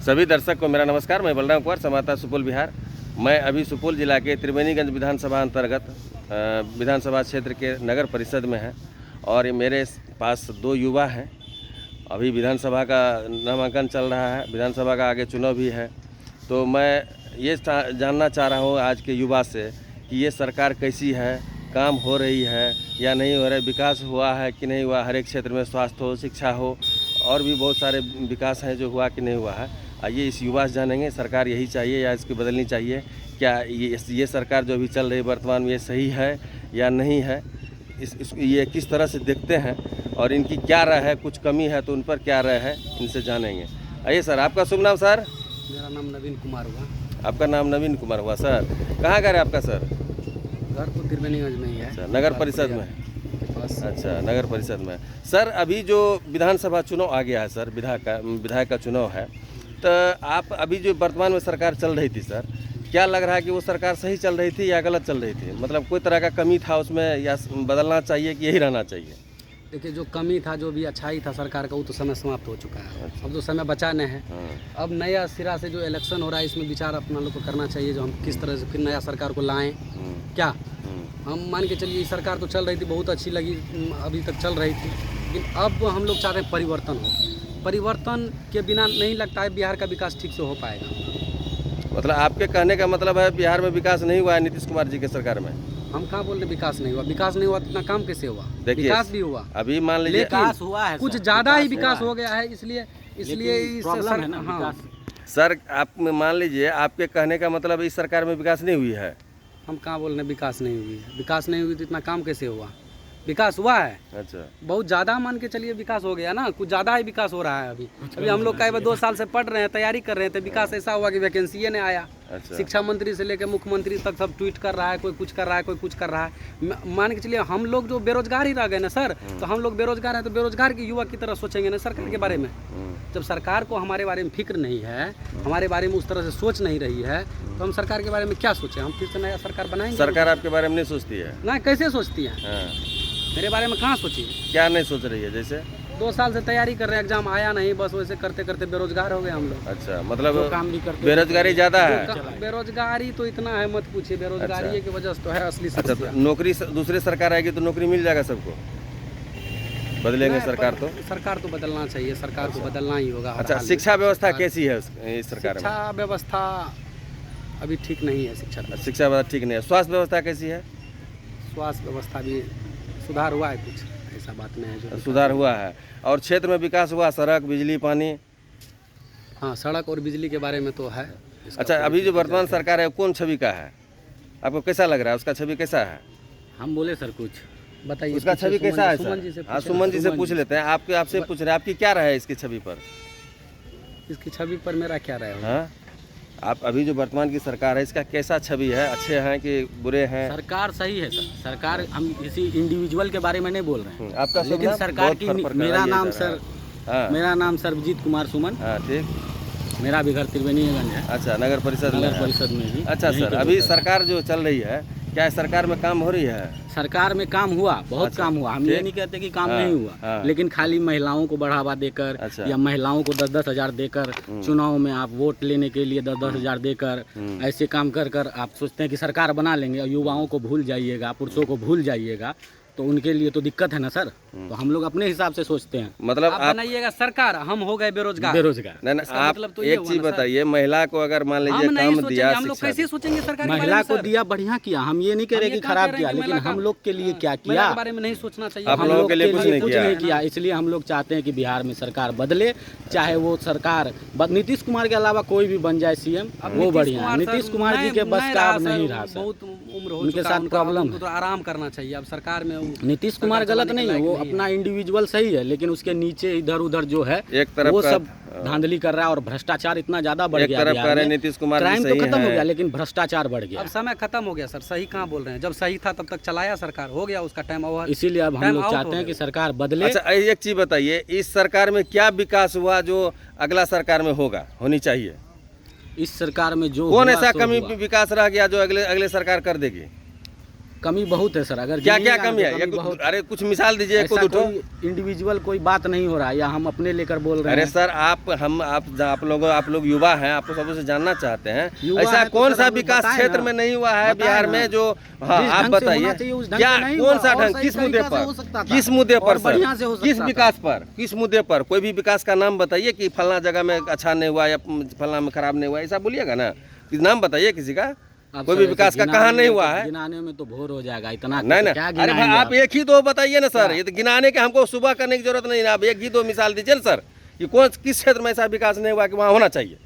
सभी दर्शक को मेरा नमस्कार। मैं बलराम कुमार, संवाददाता सुपौल बिहार। मैं अभी सुपौल जिला के त्रिवेणीगंज विधानसभा अंतर्गत विधानसभा क्षेत्र के नगर परिषद में है और मेरे पास दो युवा हैं। अभी विधानसभा का नामांकन चल रहा है, विधानसभा का आगे चुनाव भी है। तो मैं ये जानना चाह रहा हूँ आज के युवा से कि ये सरकार कैसी है, काम हो रही है या नहीं हो रहा है, विकास हुआ है कि नहीं हुआ, हर एक क्षेत्र में स्वास्थ्य हो, शिक्षा हो और भी बहुत सारे विकास हैं जो हुआ कि नहीं हुआ है। आइए इस युवा से जानेंगे, सरकार यही चाहिए या इसकी बदलनी चाहिए, क्या ये सरकार जो अभी चल रही वर्तमान में ये सही है या नहीं है, ये किस तरह से देखते हैं और इनकी क्या राय है, कुछ कमी है तो उन पर क्या राय है, इनसे जानेंगे। आइए सर, आपका शुभ नाम सर? मेरा नाम नवीन कुमार हुआ। आपका नाम नवीन कुमार हुआ सर। कहाँ घर है आपका सर? घर तो त्रिवेणीगंज में ही है। अच्छा, नगर परिषद में? अच्छा, नगर परिषद में। सर अभी जो विधानसभा चुनाव आ गया है सर, विधायक का चुनाव है, तो आप अभी जो वर्तमान में सरकार चल रही थी सर, क्या लग रहा है कि वो सरकार सही चल रही थी या गलत चल रही थी? मतलब कोई तरह का कमी था उसमें या बदलना चाहिए कि यही रहना चाहिए? देखिए, जो कमी था, जो भी अच्छाई था सरकार का, वो तो समय समाप्त हो चुका है। अच्छा। अब जो समय बचा नहीं है, अब नया सिरा से जो इलेक्शन हो रहा है, इसमें विचार अपना लोग को करना चाहिए, जो हम किस तरह से फिर नया सरकार को लाएं। क्या हम मान के चलिए, सरकार तो चल रही थी, बहुत अच्छी लगी, अभी तक चल रही थी, लेकिन अब हम लोग चाहते हैं परिवर्तन हो। परिवर्तन के बिना नहीं लगता है बिहार का विकास ठीक से हो पाएगा। मतलब आपके कहने का मतलब है बिहार में विकास नहीं हुआ है नीतीश कुमार जी के सरकार में? हम कहाँ बोल रहे विकास नहीं हुआ? विकास नहीं हुआ तो इतना काम कैसे हुआ? विकास भी हुआ, अभी मान लीजिए विकास हुआ है, कुछ ज़्यादा ही विकास हो गया है, इसलिए प्रॉब्लम है ना। सर आप मान लीजिए, आपके कहने का मतलब इस सरकार में विकास नहीं हुई है? हम कहाँ बोल रहे विकास नहीं हुई है? विकास नहीं हुई तो इतना काम कैसे हुआ? विकास हुआ है। अच्छा, बहुत ज़्यादा मान के चलिए विकास हो गया ना, कुछ ज़्यादा ही विकास हो रहा है। अभी हम लोग कई 2 साल से पढ़ रहे हैं, तैयारी कर रहे थे, विकास ऐसा हुआ कि वैकेंसी नहीं आया। अच्छा। शिक्षा मंत्री से लेकर मुख्यमंत्री तक सब ट्वीट कर रहा है, कोई कुछ कर रहा है, कोई कुछ कर रहा है। मान के चलिए हम लोग जो बेरोजगार ही रह गए ना सर, तो हम लोग बेरोजगार हैं तो बेरोजगार के युवा की तरह सोचेंगे ना सरकार के बारे में। जब सरकार को हमारे बारे में फिक्र नहीं है, हमारे बारे में उस तरह से सोच नहीं रही है, तो हम सरकार के बारे में क्या सोचें? हम फिर से नया सरकार बनाएंगे? सरकार आपके बारे में नहीं सोचती है? ना, कैसे सोचती है? मेरे बारे में कहाँ सोची? क्या नहीं सोच रही है? जैसे 2 साल से तैयारी कर रहे हैं, एग्जाम आया नहीं, बस वैसे करते करते बेरोजगार हो गए हम लोग। अच्छा, मतलब काम भी करते, बेरोजगारी ज़्यादा है? बेरोजगारी तो इतना है, मत पूछिए, बेरोजगारी की वजह से तो है असली अच्छा, समस्या। तो नौकरी दूसरी सरकार आएगी तो नौकरी मिल जाएगा सबको? बदलेंगे सरकार तो? सरकार तो बदलना चाहिए, सरकार को बदलना ही होगा। अच्छा, शिक्षा व्यवस्था कैसी है इस सरकार में? शिक्षा व्यवस्था अभी ठीक नहीं है। शिक्षा व्यवस्था ठीक नहीं है। स्वास्थ्य व्यवस्था कैसी है? स्वास्थ्य व्यवस्था भी सुधार हुआ है, कुछ ऐसा बात नहीं है जो सुधार हुआ है। और क्षेत्र में विकास हुआ, सड़क, बिजली, पानी? हाँ, सड़क और बिजली के बारे में तो है। अच्छा, अभी जो वर्तमान सरकार है कौन छवि का है? आपको कैसा लग रहा है, उसका छवि कैसा है? हम बोले सर, कुछ बताइए, उसका छवि कैसा है सर? सुमन जी से पूछ लेते हैं। आपसे पूछ रहे हैं, आपकी क्या राय है इसकी छवि पर? इसकी छवि पर मेरा क्या राय है? हाँ, आप अभी जो वर्तमान की सरकार है इसका कैसा छवि है? अच्छे हैं कि बुरे हैं? सरकार सही है सर। सरकार, हम किसी इंडिविजुअल के बारे में नहीं बोल रहे हैं। आपका लेकिन सरकार की, मेरा नाम सर्वजीत कुमार सुमन। हाँ, ठीक। मेरा भी घर त्रिवेणीगंज है। अच्छा, नगर परिषद में ही। अच्छा सर, अभी सरकार जो चल रही है, क्या सरकार में काम हो रही है? सरकार में काम हुआ, बहुत काम हुआ। हम ये नहीं कहते कि काम नहीं हुआ, लेकिन खाली महिलाओं को बढ़ावा देकर या महिलाओं को 10-10 हज़ार देकर, चुनाव में आप वोट लेने के लिए 10-10 हज़ार देकर, ऐसे काम कर आप सोचते हैं कि सरकार बना लेंगे और युवाओं को भूल जाइएगा, पुरुषों को भूल जाइएगा, तो उनके लिए तो दिक्कत है ना सर। तो हम लोग अपने हिसाब से सोचते हैं। मतलब आप बनाइएगा सरकार, हम हो गए बेरोजगार। नहीं, आप मतलब तो एक चीज बताइए, महिला को अगर मान लीजिए काम दिया, हम लोग कैसे सोचेंगे सरकार? महिला को दिया, बढ़िया किया, हम ये नहीं कह रहे कि खराब किया, लेकिन हम लोग के लिए क्या किया के बारे में नहीं सोचना चाहिए। आप लोगों के लिए कुछ नहीं किया। इसलिए हम लोग चाहते हैं कि बिहार में सरकार बदले, चाहे वो सरकार नीतीश कुमार के अलावा कोई भी बन जाए सीएम, वो बढ़िया। नीतीश कुमार जी के बस का अब नहीं रहा, बहुत उम्र हो, उनके साथ प्रॉब्लम है, तो आराम करना चाहिए अब सरकार में। नीतीश कुमार गलत नहीं है, वो अपना इंडिविजुअल सही है, लेकिन उसके नीचे इधर उधर जो है एक तरफ वो सब धांधली कर रहा है और भ्रष्टाचार इतना ज्यादा बढ़ गया। एक तरफ कह रहे नीतीश कुमार क्राइम तो खत्म हो गया, लेकिन भ्रष्टाचार बढ़ गया। अब समय खत्म हो गया सर, सही कहाँ बोल रहे हैं? जब सही था तब तक चलाया सरकार, हो गया उसका टाइम ओवर। इसीलिए अब हम लोग चाहते हैं कि सरकार बदले। अच्छा, एक चीज बताइए, इस सरकार में क्या विकास हुआ जो अगला सरकार में होनी चाहिए? इस सरकार में जो कौन ऐसा कमी विकास रह गया जो अगले सरकार कर देगी? कमी बहुत है सर। अगर क्या क्या गिनिएगा कमी तो है? कमी बहुत। अरे कुछ मिसाल दीजिए, एक ऐसा दो ठो। कोई इंडिविजुअल कोई बात नहीं हो रहा है, या हम अपने लेकर बोल रहे अरे हैं। सर आप लोग युवा हैं, आप सबसे से जानना चाहते हैं युवा ऐसा है तो कौन सर सा हम लोग विकास बताएं क्षेत्र ना। में नहीं हुआ है बताएं बिहार ना। में जो, हाँ जिस आप ढंग से बताइए होना चाहिए उस ढंग क्या से नहीं कौन हुआ, सा और ढंग, सही किस मुद्दे तरीका से हो सकता पर, था। किस मुद्दे और पर बढ़िया से हो सर, किस सकता था। विकास पर, किस मुद्दे पर? कोई भी विकास का नाम बताइए कि फलना जगह में अच्छा नहीं हुआ या फलना में खराब नहीं हुआ, ऐसा बोलिएगा ना। नाम बताइए किसी का, अब कोई सर भी ऐसे विकास का गिनाने कहाँ नहीं में हुआ तो- है। गिनाने में तो भोर हो जाएगा इतना। नहीं नहीं, क्या अरे भाई गिनाएंगे आप एक ही दो बताइए ना सर, ये तो गिनाने के हमको सुबह करने की जरूरत नहीं है, आप एक ही दो मिसाल दीजिए ना सर कि कौन किस क्षेत्र में ऐसा विकास नहीं हुआ कि वहाँ होना चाहिए।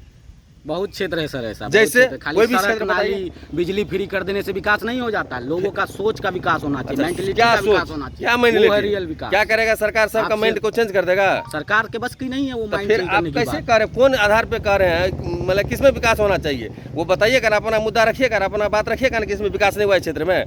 बहुत क्षेत्र है सर ऐसा। जैसे बहुत क्षेत्र, खाली कोई भी सड़क, क्षेत्र बताइए। नाली, बिजली फ्री कर देने से विकास नहीं हो जाता। लोगों का सोच का विकास होना चाहिए, मेंटलिटी क्या का विकास सोच, होना चाहिए। क्या वो है मेंटलिटी, रियल विकास। क्या करेगा सरकार? सबका आपसे- माइंड को चेंज कर देगा। सरकार के बस की नहीं है वो तो माइंड फिर चेंज आप करने की कैसे बात। कर रहे हैं, कौन आधार पे कर रहे हैं, मतलब किसमें विकास होना चाहिए वो बताइए। कर अपना मुद्दा रखिएगा, अपना बात रखिएगा ना, किसमें विकास नहीं हुआ है क्षेत्र में,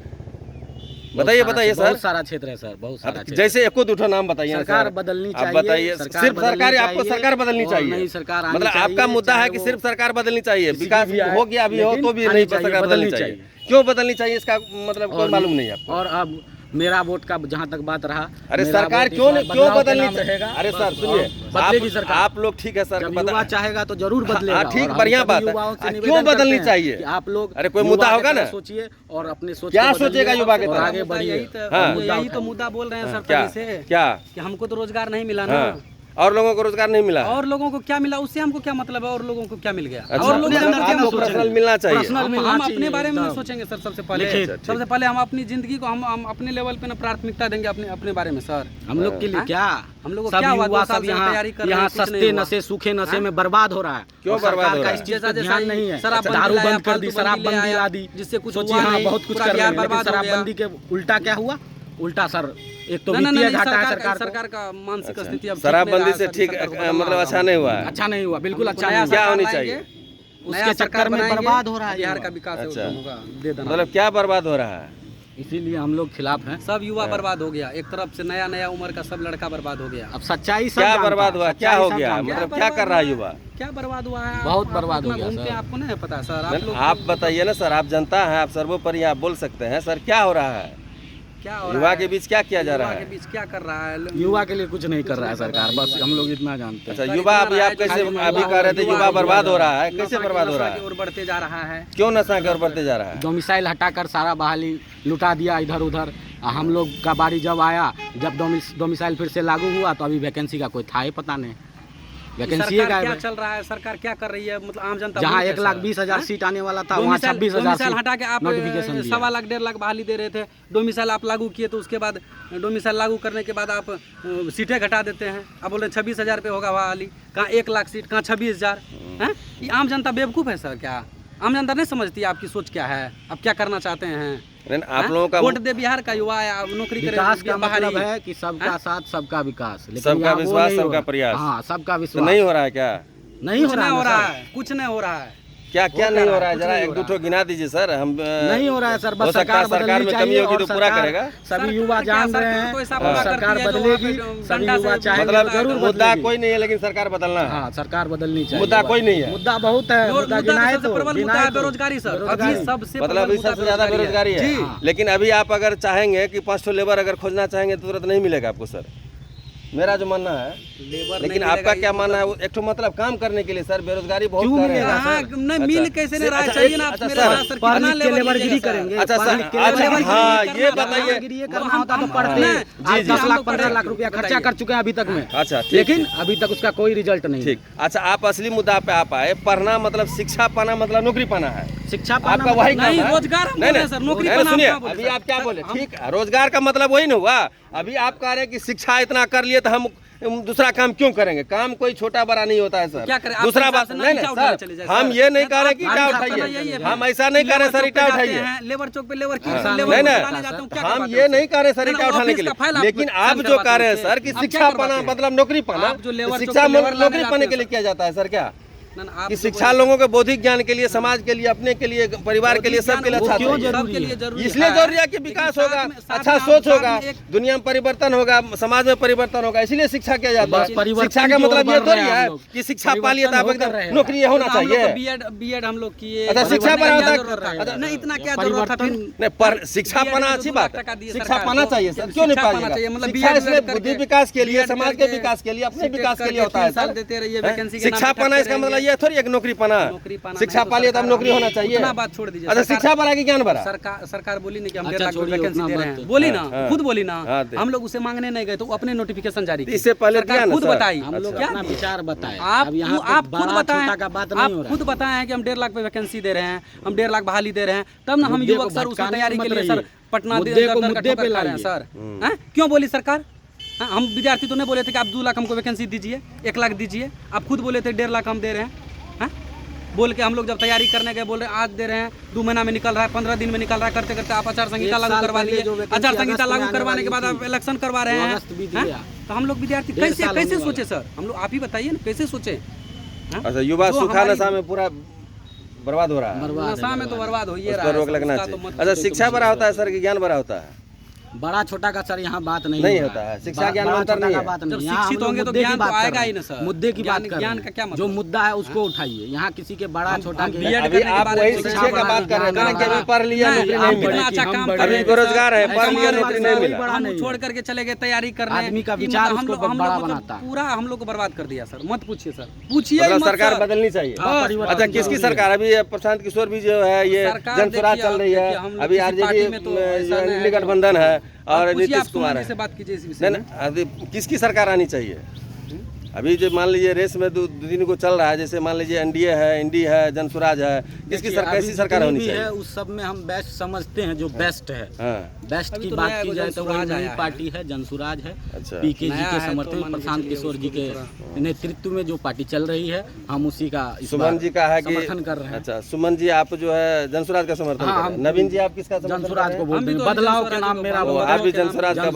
बताइए बताइए सर। बहुत सारा क्षेत्र है सर, बहुत सारा क्षेत्र। जैसे एको दो नाम बताइए सरकार सर। बदलनी आप चाहिए, बताइए, सरकार सिर्फ बदलनी सरकार, आपको चाहिए सरकार बदलनी और चाहिए, नई सरकार आनी मतलब आपका चाहिए, मुद्दा है चाहे कि वो सिर्फ सरकार बदलनी चाहिए, किसी विकास की भी आए, हो गया अभी हो लेकिन तो भी आनी नहीं, चाहिए, सरकार बदलनी चाहिए। क्यों बदलनी चाहिए इसका मतलब कोई मालूम नहीं है आपको। और अब मेरा वोट का जहाँ तक बात रहा, अरे मेरा सरकार वोट क्यों इस बार क्यों बदलाव के बदलनी नाम रहेगा। अरे सर बस, सुनिए, और बदलेगी सरकार। आप लोग ठीक है सर, जब बता- युवा चाहेगा तो जरूर बदलेगा। हाँ, ठीक, और हम बढ़िया सभी बात है। युवाओं से क्यों निवेदन बदलनी करते हैं चाहिए? कि आप लोग अरे कोई युवा मुद्दा की होगा तरह ना? सोचिए और अपने सोच क्या को बदलिए सोचेगा युवा की और तरह? आगे बढ़िए। हाँ। यही तो मुद्दा बोल रहे हैं सर क्या तभी से क्या कि हमको तो रोजगार नहीं मिला ना। हाँ, और लोगों को रोजगार नहीं मिला। और लोगों को क्या मिला उससे हमको क्या मतलब है, और लोगों को क्या मिल गया? अच्छा, और लोग मतलब आपको सोचेंगे। पर्सनल मिलना चाहिए। पर्सनल हम मिलना अपने चाहिए बारे में एकदम। सोचेंगे सर। सबसे पहले लिखित। सबसे पहले हम अपनी जिंदगी को हम अपने लेवल पे ना प्राथमिकता देंगे अपने अपने बारे में सर। हम लोग के लिए हाँ? क्या, हम लोग को सब क्या हुआ, युवा 2 साल सब से यहाँ तैयारी कर रहे हैं, यहाँ कुछ नहीं सस्ते हुआ। नशे सूखे नशे हाँ? में बर्बाद हो रहा है। क्यों और बर्बाद सरकार हो का रहा इस है? चीज पे जैसा ध्यान नहीं है। शराबबंदी दारू लाया, बंद कर दी, फालतू शराबबंदी बंदी ला लाया, दी, जिससे कुछ सोचिए हुआ हाँ नहीं, बहुत कुछ पूरा कर रहे बिहार हैं, लेकिन बर्बाद हो गया। शराबबंदी के उल्टा क्या हुआ? उल्टा सर एक तो नहीं, नहीं, वित्तीय नहीं, घाटा है सरकार सरकार को। का मानसिक स्थिति अब ठीक नहीं शराबबंदी रहा है, से सर, ठीक सरकार को बदलना मतलब होगा। अच्छा नहीं हुआ है। अच्छा नहीं हुआ, बिल्कुल हमको अच्छा नया नहीं क्या हुआ। होनी सरकार चाहिए? लाएंगे, उसके नया चक्कर सरकार में बनाएंगे, बर्बाद हो रहा है बिहार युवा। का विकास है, अच्छा। होगा, दे देना। मतलब क्या बर्बाद हो रहा है? इसीलिए हम लोग खिलाफ हैं। सब युवा बर्बाद हो गया, एक तरफ से नया नया उम्र का सब लड़का बर्बाद हो गया। अब सच्चाई सब क्या जानता है, बर्बाद हुआ, क्या सच्चाई हो सब गया, जानता है। मतलब क्या कर रहा है युवा? क्या बर्बाद हुआ है? बहुत आप बर्बाद हो इतना गया, घूमते सर। हैं, आपको नहीं पता सर। आप लोग आप बताइए ना सर, आप जनता है, आप सर्वोपरि आप बोल सकते हैं सर, क्या हो रहा है क्या हो रहा युवा है? के बीच, क्या किया जा रहा युवा के है? बीच क्या कर रहा है? युवा के लिए कुछ नहीं कर रहा है सरकार, बस हम लोग इतना जानते हैं। अच्छा युवा, अभी आप कैसे अभी कह रहे थे युवा बर्बाद हो रहा है, कैसे बर्बाद हो रहा की है? ओर बढ़ते जा रहा है। क्यों नशा की ओर बढ़ते जा रहा है? डोमिसाइल हटाकर सारा बहाली लुटा दिया इधर उधर। हम लोग का बारी जब आया, जब डोमिसाइल फिर से लागू हुआ तो अभी वैकेंसी का कोई था ही पता नहीं। वैकेंसी सरकार क्या का चल रहा है, सरकार क्या कर रही है, मतलब आम जनता जहाँ बोलते हैं, 1,20,000 हाँ? सीट आने वाला था वहाँ डोमिसाइल 26,000 सीट हटा के आप नोटिफिकेशन दिया। 1.25 लाख 1.5 लाख बहाली दे रहे थे। डोमिसाइल आप लागू किए तो उसके बाद डोमिसाइल लागू करने के बाद आप सीटें घटा देते हैं। आप बोल रहे 26,000 पे होगा बहाली, कहाँ 1 लाख सीट, कहाँ 26,000 है? ये आम जनता बेवकूफ़ है सर। क्या आम जनता नहीं समझती आपकी सोच क्या है, आप क्या करना चाहते हैं? नहीं, आप लोगों का वोट दे बिहार का युवा या नौकरी करे विकास का बाहरी। मतलब है कि सबका साथ सबका विकास, लेकिन सबका यहाँ वो विश्वास, नहीं हो सबका रहा। प्रयास। हाँ सबका तो विश्वास नहीं हो रहा है क्या? नहीं कुछ हो रहा नहीं हो रहा है है, कुछ नहीं हो रहा है। क्या क्या नहीं हो रहा है? कुछ जरा नहीं एक हो दो रहा ठो गिना दीजिए सर। हम नहीं हो रहा है सर, हो बस सकता है सरकार सरकार बदलनी में कमी चाहिए होगी और तो पूरा सरकार- करेगा। सभी युवा जान रहे हैं कोई ऐसा और मुद्दा सरकार करती है जो बदलेगी, वहाँ पे सभी डंडा से युवा चाहेंगे मतलब तो जरूर मुद्दा बदलेगी। कोई नहीं है, लेकिन सरकार बदलना है। हाँ सरकार बदलनी चाहिए। मुद्दा कोई नहीं है। मुद्दा बहुत है, मुद्दा मुद्दा गिनाए सबसे तो प्रबल मुद्दा गिनाए है तो। बेरोजगारी सर। अभी बेरोजगारी। सबसे मतलब प्रबल अभी मुद्दा सबसे ज्यादा बेरोजगारी है। जी। लेकिन अभी आप अगर चाहेंगे कि 5 ठो लेबर अगर खोजना चाहेंगे तो तुरंत नहीं मिलेगा आपको सर, मेरा जो मानना है। लेबर लेकिन नहीं आपका मिलेगा, क्या ये मानना है? वो एक ठो मतलब काम करने के लिए सर, बेरोजगारी बहुत क्यों कर रहे मिलेगा हैं। हाँ, नहीं मिल कैसे नहीं रहा है? अच्छा, चाहिए ना अच्छा, मेरे सर, पास सर, पढ़ कितना लिख के लेबरगिरी लीजिएगा सर? करेंगे। अच्छा पढ़ सर, लिख के अच्छा, लेबरगिरी हाँ, करना ये है। बताइए। लेबरगिरी ये करना हम- होता तो हम- पढ़ते। नहीं, आज जी, 10 लाख जी। 15 लाख रुपया खर्चा बताइए। कर चुके हैं अभी तक में, अच्छा ठीक, लेकिन अभी तक उसका कोई रिजल्ट नहीं। ठीक। अच्छा, आप असली मुद्दा पे आप आए। पढ़ना मतलब शिक्षा पाना, मतलब नौकरी पाना है। शिक्षा पाना आपका वही काम नहीं, है। रोजगार हम नहीं, बोले नहीं, सर, नौकरी नहीं, पाना हम सुनिए, क्या बोले अभी सर? आप क्या सर, बोले? हम- ठीक है, रोजगार का मतलब वही ना हुआ। अभी आप कह रहे हैं कि शिक्षा इतना कर लिए तो हम दूसरा काम क्यों करेंगे? काम कोई छोटा बड़ा नहीं होता है सर। क्या करें? आप दूसरा हिसाब बात से ना नहीं, ईंटा नहीं उठाने चले सर, जाए, हम सर। ये नहीं कह रहे आप- कि आप ईंटा हिसाब से ना उठाइए, यही है। हम ऐसा नहीं कह रहे सर लेबर ईंटा चौक पे उठाइए। जाते हैं, लेबर चौक पे लेबर की हाँ, लेबर नहीं, को नहीं, उठाने जाता हूँ, क्या हम करवाते ये हो नहीं कह रहे सर नहीं, ईंटा ऑफिस उठाने के का फाइल लिए, आप लेकिन आप sign जो करवाते कह रहे हैं हैं। सर कि आप क्या शिक्षा करवाते पाना हैं? मतलब नौकरी पाना, आप जो लेबर तो चौक शिक्षा पे लेबर लाने नौकरी जाते पाने हैं के लिए सर। किया जाता है सर क्या? कि शिक्षा लोगों के बौद्धिक ज्ञान के लिए, समाज के लिए, अपने के लिए, परिवार के लिए, सबके लिए अच्छा क्यों चाहिए। जरूरी है? इसलिए जरूरी है कि विकास होगा, अच्छा सोच होगा, दुनिया में परिवर्तन होगा, समाज में परिवर्तन होगा, इसलिए शिक्षा किया जाता है। शिक्षा का मतलब ये थोड़ी है कि शिक्षा पा लिया तो आप एकदम नौकरी होना चाहिए। बीएड हम लोग किए, अच्छा शिक्षा पर होता नहीं इतना क्या जरूरत था फिर? नहीं, पर शिक्षा पाना अच्छी बात है, शिक्षा पाना चाहिए सर, क्यों नहीं पाइएगा? मतलब शिक्षा इसलिए बुद्धि विकास के लिए, समाज के विकास के लिए, अपने विकास के लिए होता है सर। देते रहिए वैकेंसी के शिक्षा पाना इसका मतलब ये थोड़ी एक नौकरी पाना। शिक्षा पा लिया तो हम नौकरी होना चाहिए। बात छोड़ दीजिए। अच्छा शिक्षा बढ़ा कि ज्ञान बढ़ा? सरकार बोली नहीं कि हम 1.5 लाख वैकेंसी दे रहे हैं, बोली ना, खुद बोली ना, हम लोग उसे मांगने नहीं गए तो अपने नोटिफिकेशन जारी की। इससे पहले खुद बताई, हम लोग अपना विचार बताएं। आप खुद बताएं, आप खुद बताएं कि हम 1.5 लाख पे वैकेंसी दे रहे हैं, हम 1.5 लाख बहाली दे रहे हैं, तब ना हम युवक सर उसकी तैयारी के लिए सर पटना मुद्दे पे ला रहे हैं सर। क्यों बोली सरकार? हम विद्यार्थी तो नहीं बोले थे कि आप 2 लाख हमको वैकेंसी दीजिए, 1 लाख दीजिए, आप खुद बोले थे 1.5 लाख हम दे रहे हैं। बोल के हम लोग जब तैयारी करने गए बोल रहे हैं आज दे रहे हैं, 2 महीना में निकल रहा है, 15 दिन में निकल रहा है, करते करते आप आचार संहिता लागू करवा लिए। आचार संहिता लागू करवाने के बाद आप इलेक्शन करवा रहे हैं, तो हम लोग विद्यार्थी कैसे सोचे सर? हम लोग आप ही बताइए ना कैसे सोचे? अच्छा युवा सूखा नशा में पूरा बर्बाद हो रहा है। नशा में तो बर्बाद हो ही रहा है, रोक लगना चाहिए। अच्छा शिक्षा बड़ा होता है सर कि ज्ञान बड़ा होता है? बड़ा छोटा का सर यहाँ बात नहीं होता है। शिक्षा ज्ञान में अंतर नहीं है। जब शिक्षित होंगे तो ज्ञान तो आएगा ही ना सर। मुद्दे की बात ज्ञान का क्या मतलब? जो मुद्दा है उसको उठाइए। यहाँ किसी के बड़ा छोटा अभी आप वही शिक्षा का बात कर रहे हैं कि अभी पढ़ लिया नौकरी नहीं मिला, अच्छा काम अभी बेरोजगार है, पढ़ लिया नौकरी नहीं मिला, हम छोड़ करके चले गए तैयारी करने। आदमी का विचार उसको बड़ा बनाता है। पूरा हम लोग को बर्बाद कर दिया सर। मत पूछिए सर, पूछिए सरकार बदलनी चाहिए। अच्छा किसकी सरकार? अभी प्रशांत किशोर भी जो है ये जनसुराज चल रही है, अभी आरजेडी गठबंधन है और नीतीश कुमार है। से बात कीजिए इस विषय में। अभी किसकी सरकार आनी चाहिए? अभी जो मान लीजिए रेस में 2 दिन को चल रहा है, जैसे मान लीजिए एनडीए है, इंडी है, जनसुराज है, किसकी कैसी सरकार होनी चाहिए? उस सब में हम बेस्ट समझते हैं, जो बेस्ट है। बेस्ट की बात की जाए तो वही नई पार्टी है, जनसुराज है। पीके जी के समर्थन में, प्रशांत किशोर जी के नेतृत्व में जो पार्टी चल रही है, हम उसी का सुमन जी का है कि समर्थन कर रहे हैं। अच्छा सुमन जी आप जो है जनसुराज का समर्थन कर रहे हैं। नवीन जी आप किसका समर्थन? जनसुराज को बोलते हैं। बदलाव के नाम मेरा आप भी जनसुराज का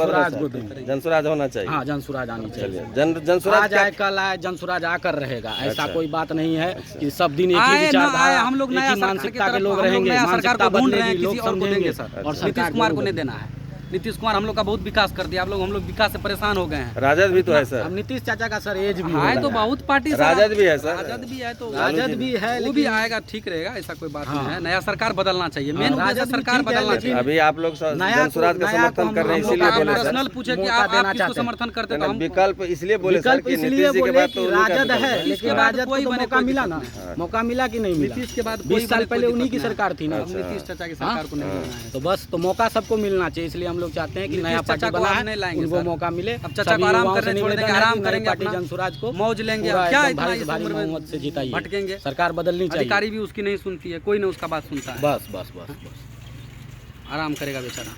जनसुराज होना चाहिए। हाँ जनसुराज आनी चाहिए। जनसुराज कल आए जनसुराज आकर रहेगा, ऐसा कोई बात नहीं है कि सब दिन एक ही विचारधारा, हम लोग नया मानसिकता के लोग रहेंगे, मानसिकता बदलेगी, लोग समझेंगे। और नीतीश कुमार को नहीं देना है। नीतीश कुमार हम लोग का बहुत विकास कर दिया, हम लोग विकास से परेशान हो गए हैं। राजद भी तो है सर। अब नीतीश चाचा का सर एज भी है तो बहुत पार्टी राजद भी है सर। राजद भी है तो राजद भी है, वो भी आएगा, ठीक रहेगा, ऐसा कोई बात नहीं है। नया सरकार बदलना चाहिए, मेन उद्देश्य सरकार बदलना चाहिए। अभी आप लोग जनसुराज का समर्थन कर रहे हैं, इसीलिए बोले पर्सनल पूछे कि आप किसको समर्थन करते हैं? विकल्प इसलिए बोले सर कि नीतीश जी के बाद तो राजद है, लेकिन राजद को मौका मिला ना, मौका मिला कि नहीं मिला? नीतीश के बाद 20 साल पहले उन्हीं की सरकार थी ना। नीतीश चाचा की सरकार को नहीं देना है। तो बस तो मौका सबको मिलना चाहिए, इसलिए हम लोग चाहते हैं कि नया पार्टी बना है, उनको मौका मिले। अब चाचा को आराम करने छोड़ देंगे, आराम करेंगे, पार्टी जनसुराज को मौज लेंगे। क्या इतना भारी बहुमत से जिताइए, भटकेंगे? सरकार बदलनी चाहिए। अधिकारी भी उसकी नहीं सुनती है, कोई नहीं उसका बात सुनता है। बस बस बस बस आराम करेगा बेचारा।